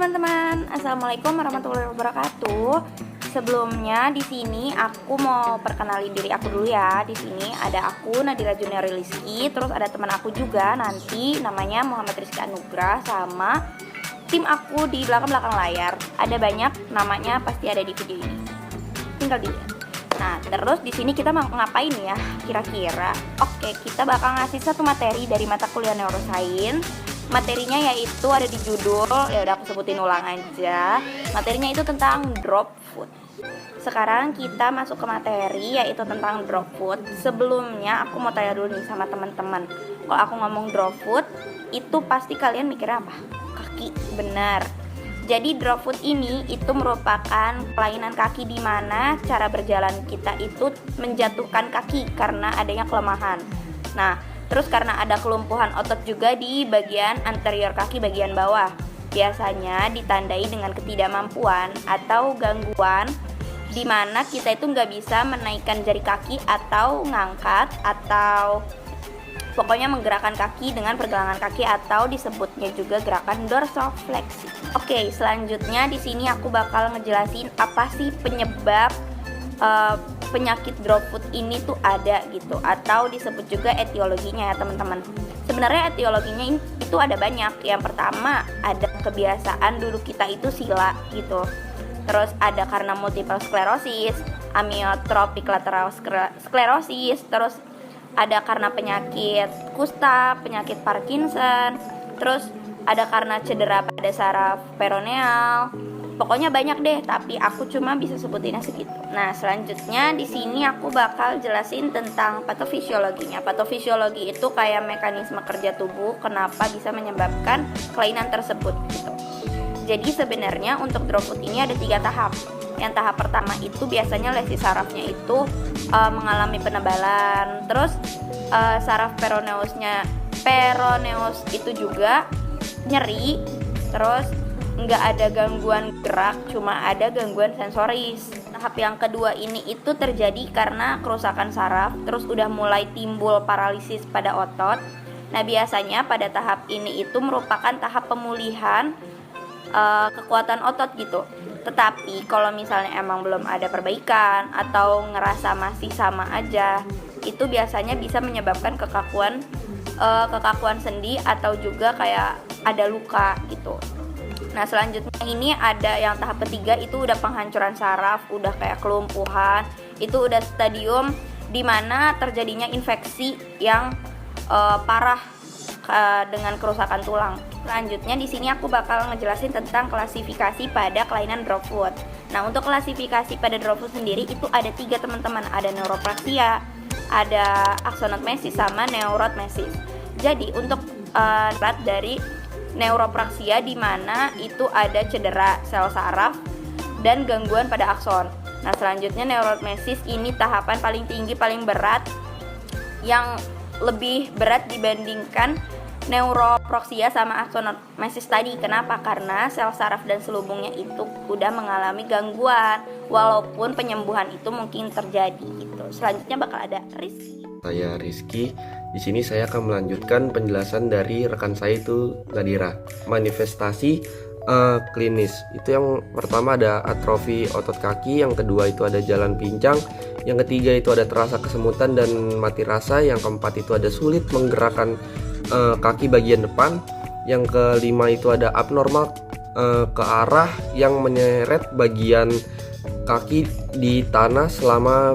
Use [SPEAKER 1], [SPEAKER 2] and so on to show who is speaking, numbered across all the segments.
[SPEAKER 1] teman-teman, assalamualaikum warahmatullahi wabarakatuh. Sebelumnya di sini aku mau perkenalin diri aku dulu ya. Di sini ada aku Nadira Junior Rizky, terus ada teman aku juga nanti namanya Muhammad Rizky Anugrah, sama tim aku di belakang layar. Ada banyak namanya, pasti ada di video ini. Tinggal dilihat. Nah, terus di sini kita mau ngapain ya kira-kira? Oke, kita bakal ngasih satu materi dari mata kuliah Neuroscience. Materinya yaitu ada di judul, ya udah aku sebutin ulang aja. Materinya itu tentang drop food. Sekarang kita masuk ke materi yaitu tentang drop food. Sebelumnya aku mau tanya dulu nih sama teman-teman. Kalau aku ngomong drop food, itu pasti kalian mikirnya apa? Kaki, benar. Jadi drop foot ini itu merupakan kelainan kaki di mana cara berjalan kita itu menjatuhkan kaki karena adanya kelemahan. Nah, terus karena ada kelumpuhan otot juga di bagian anterior kaki bagian bawah. Biasanya ditandai dengan ketidakmampuan atau gangguan di mana kita itu nggak bisa menaikkan jari kaki atau ngangkat atau pokoknya menggerakkan kaki dengan pergelangan kaki atau disebutnya juga gerakan dorsofleksi. Oke, selanjutnya di sini aku bakal ngejelasin apa sih penyebab penyakit drop foot ini tuh ada gitu, atau disebut juga etiologinya ya teman-teman. Sebenarnya etiologinya itu ada banyak. Yang pertama ada kebiasaan duduk kita itu sila gitu. Terus ada karena multiple sclerosis, amyotrophic lateral sclerosis, terus ada karena penyakit kusta, penyakit Parkinson, terus ada karena cedera pada saraf peroneal. Pokoknya banyak deh, tapi aku cuma bisa sebutinnya segitu. Nah, selanjutnya di sini aku bakal jelasin tentang patofisiologinya. Patofisiologi itu kayak mekanisme kerja tubuh kenapa bisa menyebabkan kelainan tersebut gitu. Jadi sebenarnya untuk drop foot ini ada 3 tahap. Yang tahap pertama itu biasanya lesi sarafnya itu mengalami penebalan. Terus saraf peroneus itu juga nyeri. Terus nggak ada gangguan gerak, cuma ada gangguan sensoris. Tahap yang kedua ini itu terjadi karena kerusakan saraf, terus udah mulai timbul paralisis pada otot. Nah, biasanya pada tahap ini itu merupakan tahap pemulihan kekuatan otot gitu. Tetapi kalau misalnya emang belum ada perbaikan atau ngerasa masih sama aja, itu biasanya bisa menyebabkan kekakuan sendi atau juga kayak ada luka gitu. Nah, selanjutnya ini ada yang tahap ketiga, itu udah penghancuran saraf, udah kayak kelumpuhan. Itu udah stadium dimana terjadinya infeksi yang parah dengan kerusakan tulang. Selanjutnya di sini aku bakal ngejelasin tentang klasifikasi pada kelainan drop foot. Nah, untuk klasifikasi pada drop foot sendiri itu ada 3 teman-teman. Ada neuropraksia, ada aksonomesis, sama neurotmesis. Jadi untuk dari neuropraksia di mana itu ada cedera sel saraf dan gangguan pada akson. Nah, selanjutnya neurotmesis ini tahapan paling tinggi, paling berat, yang lebih berat dibandingkan neuropraksia sama aksonomesis tadi. Kenapa? Karena sel saraf dan selubungnya itu udah mengalami gangguan walaupun penyembuhan itu mungkin terjadi gitu. Selanjutnya bakal ada Rizky.
[SPEAKER 2] Saya Rizky. Di sini saya akan melanjutkan penjelasan dari rekan saya itu Nadira. Manifestasi klinis itu yang pertama ada atrofi otot kaki, yang kedua itu ada jalan pincang, yang ketiga itu ada terasa kesemutan dan mati rasa, yang keempat itu ada sulit menggerakkan kaki bagian depan, yang kelima itu ada abnormal ke arah yang menyeret bagian kaki di tanah selama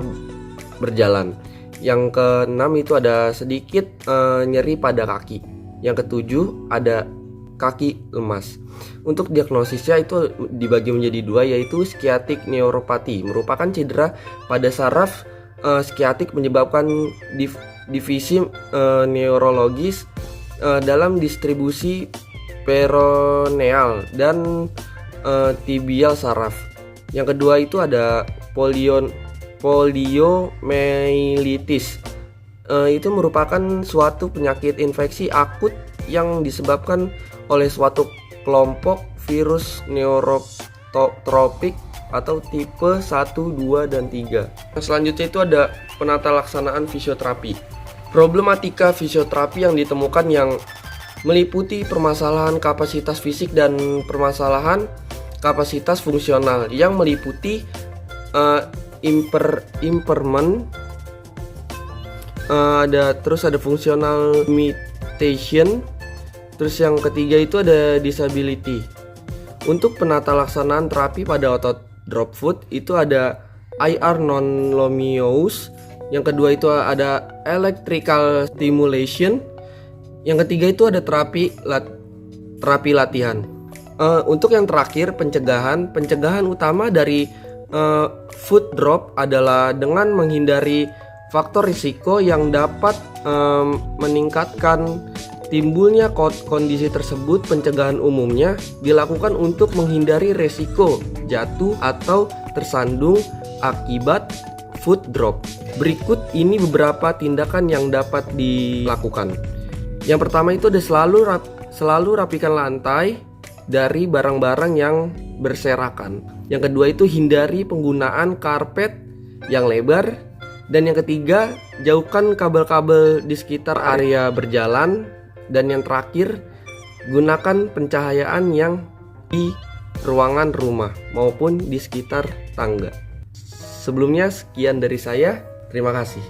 [SPEAKER 2] berjalan. Yang keenam itu ada sedikit nyeri pada kaki. Yang ketujuh ada kaki lemas. Untuk diagnosisnya itu dibagi menjadi 2, yaitu skiatik neuropati, merupakan cedera pada saraf skiatik menyebabkan divisi neurologis dalam distribusi peroneal dan tibial saraf. Yang kedua itu ada poliomyelitis. Itu merupakan suatu penyakit infeksi akut yang disebabkan oleh suatu kelompok virus neurotropik atau tipe 1, 2, dan 3. Selanjutnya itu ada penata laksanaan fisioterapi. Problematika fisioterapi yang ditemukan yang meliputi permasalahan kapasitas fisik dan permasalahan kapasitas fungsional yang meliputi impairment, ada fungsional limitation, terus yang ketiga itu ada disability. Untuk penata laksanaan terapi pada otot drop foot itu ada IR non-Lomius, yang kedua itu ada electrical stimulation, yang ketiga itu ada terapi latihan. Untuk yang terakhir pencegahan utama dari foot drop adalah dengan menghindari faktor risiko yang dapat meningkatkan timbulnya kondisi tersebut. Pencegahan umumnya dilakukan untuk menghindari resiko jatuh atau tersandung akibat foot drop. Berikut ini beberapa tindakan yang dapat dilakukan. Yang pertama itu ada selalu rapikan lantai dari barang-barang yang berserakan. Yang kedua itu hindari penggunaan karpet yang lebar. Dan yang ketiga, jauhkan kabel-kabel di sekitar area berjalan. Dan yang terakhir, gunakan pencahayaan yang di ruangan rumah maupun di sekitar tangga. Sebelumnya sekian dari saya, terima kasih.